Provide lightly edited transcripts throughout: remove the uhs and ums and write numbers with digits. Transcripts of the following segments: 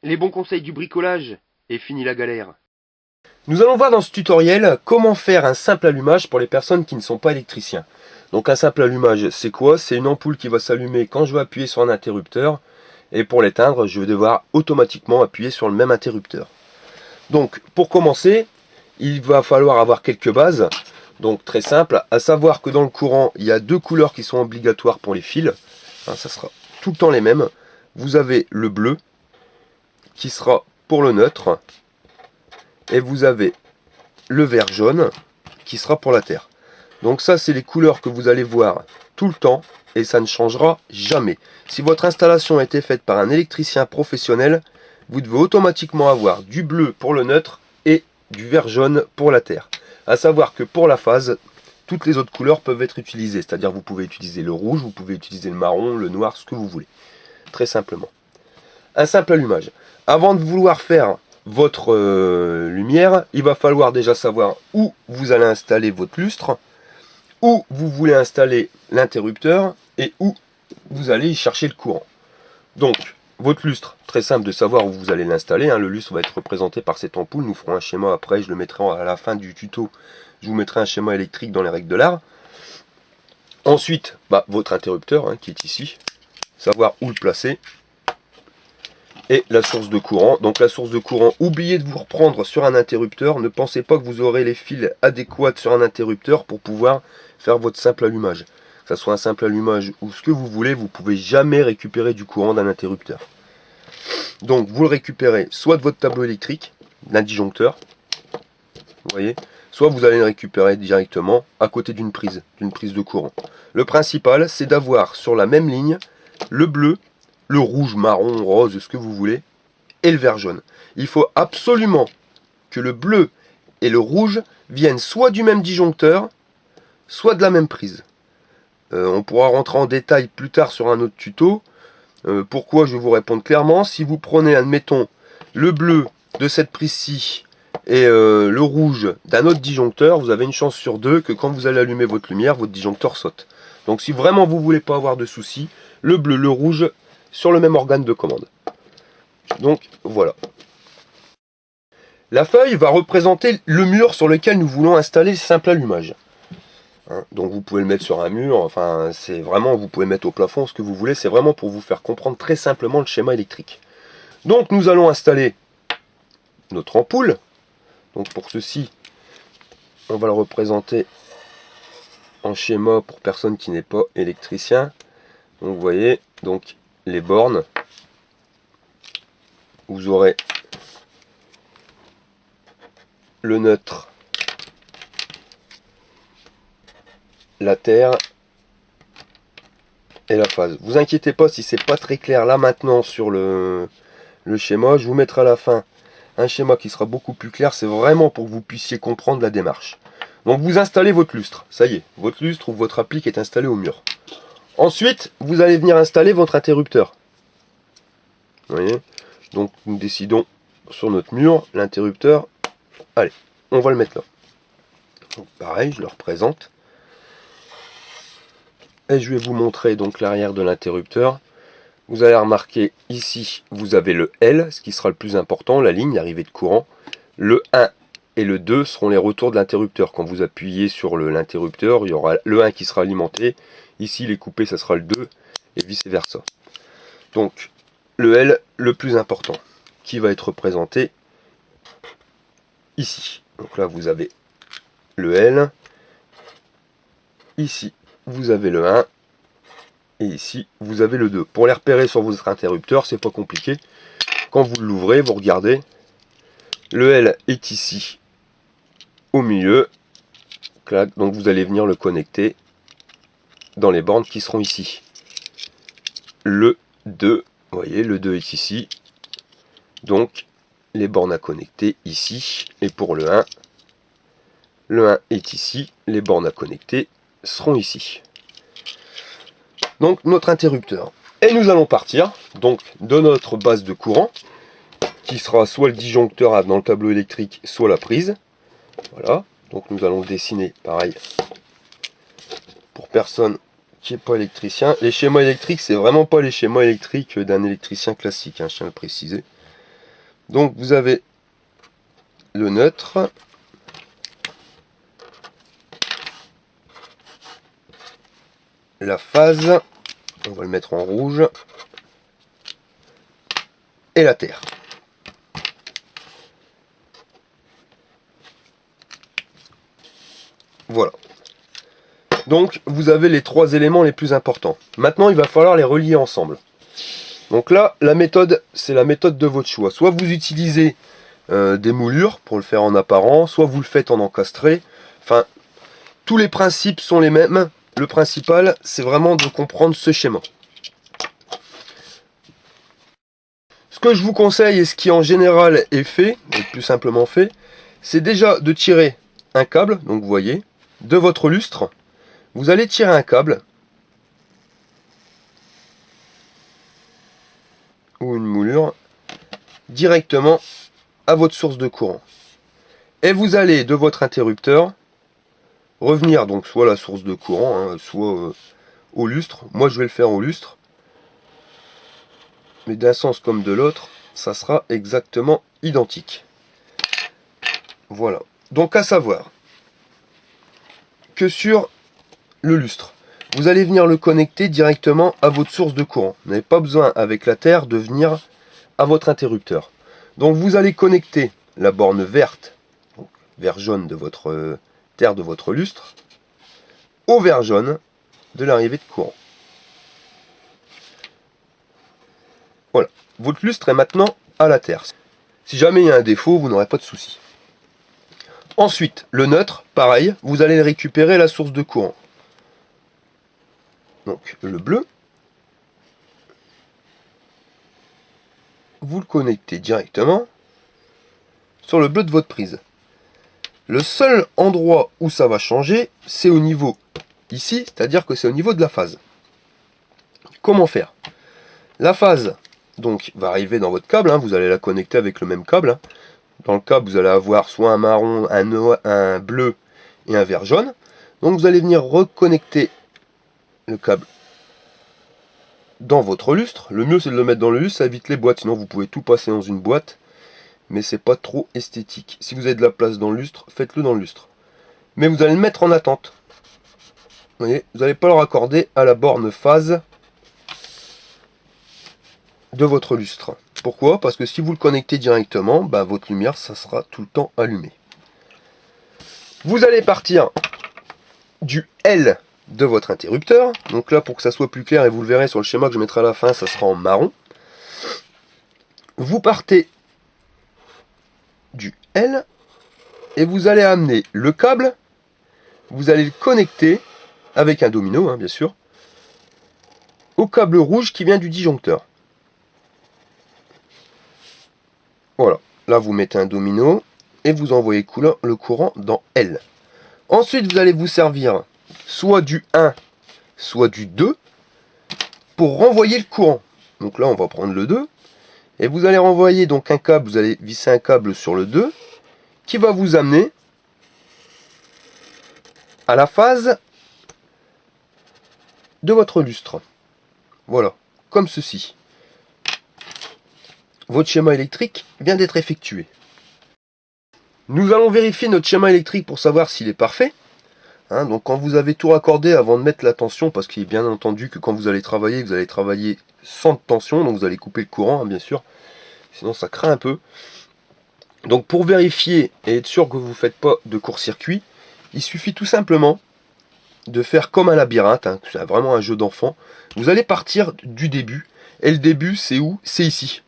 Les bons conseils du bricolage et fini la galère. Nous allons voir dans ce tutoriel comment faire un simple allumage pour les personnes qui ne sont pas électriciens. Donc un simple allumage, c'est quoi? C'est une ampoule qui va s'allumer quand je vais appuyer sur un interrupteur. Et pour l'éteindre, je vais devoir automatiquement appuyer sur le même interrupteur. Donc pour commencer, il va falloir avoir quelques bases. Donc très simple, à savoir que dans le courant, il y a deux couleurs qui sont obligatoires pour les fils. Ça sera tout le temps les mêmes. Vous avez le bleu qui sera pour le neutre. Et vous avez le vert jaune qui sera pour la terre. Donc ça, c'est les couleurs que vous allez voir tout le temps et ça ne changera jamais. Si votre installation a été faite par un électricien professionnel, vous devez automatiquement avoir du bleu pour le neutre et du vert jaune pour la terre. À savoir que pour la phase, toutes les autres couleurs peuvent être utilisées. C'est-à-dire vous pouvez utiliser le rouge, vous pouvez utiliser le marron, le noir, ce que vous voulez. Très simplement. Un simple allumage. Avant de vouloir faire votre lumière, il va falloir déjà savoir où vous allez installer votre lustre, où vous voulez installer l'interrupteur et où vous allez y chercher le courant. Donc, votre lustre, très simple de savoir où vous allez l'installer. Le lustre va être représenté par cette ampoule. Nous ferons un schéma après, je le mettrai à la fin du tuto. Je vous mettrai un schéma électrique dans les règles de l'art. Ensuite, votre interrupteur qui est ici. Savoir où le placer. Et la source de courant. Donc la source de courant, oubliez de vous reprendre sur un interrupteur. Ne pensez pas que vous aurez les fils adéquats sur un interrupteur pour pouvoir faire votre simple allumage. Que ce soit un simple allumage ou ce que vous voulez, vous ne pouvez jamais récupérer du courant d'un interrupteur. Donc vous le récupérez soit de votre tableau électrique, d'un disjoncteur, vous voyez, soit vous allez le récupérer directement à côté d'une prise de courant. Le principal, c'est d'avoir sur la même ligne le bleu, le rouge, marron, rose, ce que vous voulez, et le vert jaune. Il faut absolument que le bleu et le rouge viennent soit du même disjoncteur, soit de la même prise. On pourra rentrer en détail plus tard sur un autre tuto. Pourquoi, je vais vous répondre clairement. Si vous prenez, admettons, le bleu de cette prise-ci et le rouge d'un autre disjoncteur, vous avez une chance sur deux que quand vous allez allumer votre lumière, votre disjoncteur saute. Donc si vraiment vous ne voulez pas avoir de soucis, le bleu, le rouge sur le même organe de commande. Donc voilà. La feuille va représenter le mur sur lequel nous voulons installer le simple allumage. Donc vous pouvez le mettre sur un mur, enfin c'est vraiment, vous pouvez mettre au plafond ce que vous voulez, c'est vraiment pour vous faire comprendre très simplement le schéma électrique. Donc nous allons installer notre ampoule. Donc pour ceci, on va le représenter en schéma pour personne qui n'est pas électricien. Donc vous voyez, donc les bornes, vous aurez le neutre, la terre et la phase. Vous inquiétez pas si c'est pas très clair là maintenant sur le schéma, je vous mettrai à la fin un schéma qui sera beaucoup plus clair. C'est vraiment pour que vous puissiez comprendre la démarche. Donc vous installez votre lustre, ça y est, votre lustre ou votre applique est installé au mur. Ensuite, vous allez venir installer votre interrupteur. Vous voyez, donc nous décidons sur notre mur, l'interrupteur, allez, on va le mettre là. Donc pareil, je le représente. Et je vais vous montrer donc l'arrière de l'interrupteur. Vous allez remarquer ici, vous avez le L, ce qui sera le plus important, la ligne d'arrivée de courant. Le 1 et le 2 seront les retours de l'interrupteur. Quand vous appuyez sur l'interrupteur, il y aura le 1 qui sera alimenté. Ici, il est coupé, ça sera le 2, et vice versa. Donc, le L, le plus important, qui va être représenté ici. Donc là, vous avez le L. Ici, vous avez le 1. Et ici, vous avez le 2. Pour les repérer sur votre interrupteur, c'est pas compliqué. Quand vous l'ouvrez, vous regardez. Le L est ici, au milieu. Clac, donc vous allez venir le connecter dans les bornes qui seront ici. Le 2, vous voyez, le 2 est ici. Donc, les bornes à connecter ici. Et pour le 1 est ici. Les bornes à connecter seront ici. Donc notre interrupteur. Et nous allons partir donc de notre base de courant, qui sera soit le disjoncteur dans le tableau électrique, soit la prise. Voilà, donc nous allons dessiner pareil pour personne qui n'est pas électricien. Les schémas électriques, c'est vraiment pas les schémas électriques d'un électricien classique, je tiens à le préciser. Donc vous avez le neutre. La phase, on va le mettre en rouge. Et la terre. Voilà. Donc vous avez les trois éléments les plus importants. Maintenant il va falloir les relier ensemble. Donc là la méthode c'est la méthode de votre choix. Soit vous utilisez des moulures pour le faire en apparent, soit vous le faites en encastré. Enfin tous les principes sont les mêmes. Le principal c'est vraiment de comprendre ce schéma. Ce que je vous conseille et ce qui en général est fait, le plus simplement fait, c'est déjà de tirer un câble, donc vous voyez, de votre lustre. Vous allez tirer un câble ou une moulure directement à votre source de courant. Et vous allez de votre interrupteur revenir donc soit à la source de courant, hein, soit au lustre. Moi je vais le faire au lustre. Mais d'un sens comme de l'autre, ça sera exactement identique. Voilà. Donc à savoir que sur le lustre, vous allez venir le connecter directement à votre source de courant. Vous n'avez pas besoin avec la terre de venir à votre interrupteur. Donc vous allez connecter la borne verte, donc vert jaune de votre terre de votre lustre, au vert jaune de l'arrivée de courant. Voilà. Votre lustre est maintenant à la terre. Si jamais il y a un défaut, vous n'aurez pas de souci. Ensuite, le neutre, pareil, vous allez récupérer la source de courant. Donc le bleu, vous le connectez directement sur le bleu de votre prise. Le seul endroit où ça va changer, c'est au niveau ici, c'est-à-dire que c'est au niveau de la phase. Comment faire? La phase donc va arriver dans votre câble, hein, vous allez la connecter avec le même câble. Hein. Dans le câble, vous allez avoir soit un marron, un bleu et un vert jaune. Donc vous allez venir reconnecter le câble dans votre lustre. Le mieux c'est de le mettre dans le lustre, ça évite les boîtes, sinon vous pouvez tout passer dans une boîte. Mais c'est pas trop esthétique. Si vous avez de la place dans le lustre, faites-le dans le lustre. Mais vous allez le mettre en attente. Vous voyez, vous n'allez pas le raccorder à la borne phase de votre lustre. Pourquoi? Parce que si vous le connectez directement, bah, votre lumière, ça sera tout le temps allumé. Vous allez partir du L de votre interrupteur. Donc là, pour que ça soit plus clair, et vous le verrez sur le schéma que je mettrai à la fin, ça sera en marron. Vous partez du L et vous allez amener le câble, vous allez le connecter avec un domino, hein, bien sûr, au câble rouge qui vient du disjoncteur. Voilà, là vous mettez un domino et vous envoyez le courant dans L. Ensuite vous allez vous servir soit du 1, soit du 2 pour renvoyer le courant. Donc là on va prendre le 2 et vous allez renvoyer donc un câble, vous allez visser un câble sur le 2 qui va vous amener à la phase de votre lustre. Voilà, comme ceci. Votre schéma électrique vient d'être effectué. Nous allons vérifier notre schéma électrique pour savoir s'il est parfait. Hein, donc quand vous avez tout raccordé avant de mettre la tension, parce qu'il est bien entendu que quand vous allez travailler sans tension, donc vous allez couper le courant, hein, bien sûr, sinon ça craint un peu. Donc pour vérifier et être sûr que vous ne faites pas de court-circuit, il suffit tout simplement de faire comme un labyrinthe, hein, c'est vraiment un jeu d'enfant. Vous allez partir du début, et le début c'est où? C'est ici.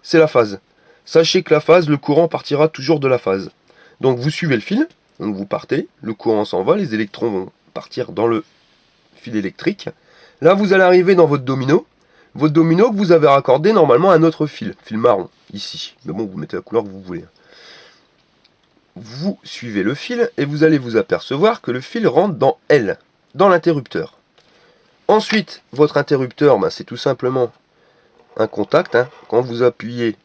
C'est la phase. Sachez que la phase, le courant partira toujours de la phase. Donc vous suivez le fil, donc vous partez, le courant s'en va, les électrons vont partir dans le fil électrique. Là vous allez arriver dans votre domino que vous avez raccordé normalement à un autre fil marron, ici. Mais bon, vous mettez la couleur que vous voulez. Vous suivez le fil et vous allez vous apercevoir que le fil rentre dans L, dans l'interrupteur. Ensuite, votre interrupteur, c'est tout simplement un contact. Hein. Quand vous appuyez,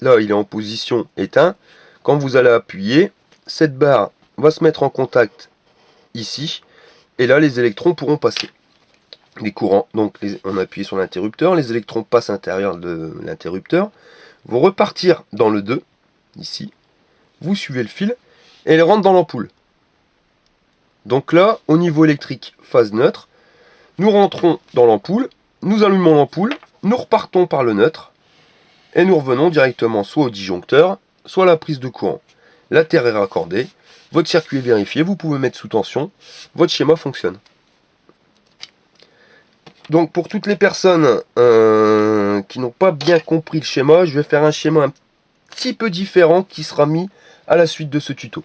là il est en position éteint. Quand vous allez appuyer, cette barre va se mettre en contact ici. Et là les électrons pourront passer. Les courants, donc on appuie sur l'interrupteur, les électrons passent à l'intérieur de l'interrupteur. vous repartir dans le 2, ici, vous suivez le fil, et il rentre dans l'ampoule. Donc là, au niveau électrique, phase neutre, nous rentrons dans l'ampoule, nous allumons l'ampoule, nous repartons par le neutre, et nous revenons directement soit au disjoncteur, soit à la prise de courant. La terre est raccordée, votre circuit est vérifié, vous pouvez mettre sous tension, votre schéma fonctionne. Donc pour toutes les personnes qui n'ont pas bien compris le schéma, je vais faire un schéma un petit peu différent qui sera mis à la suite de ce tuto.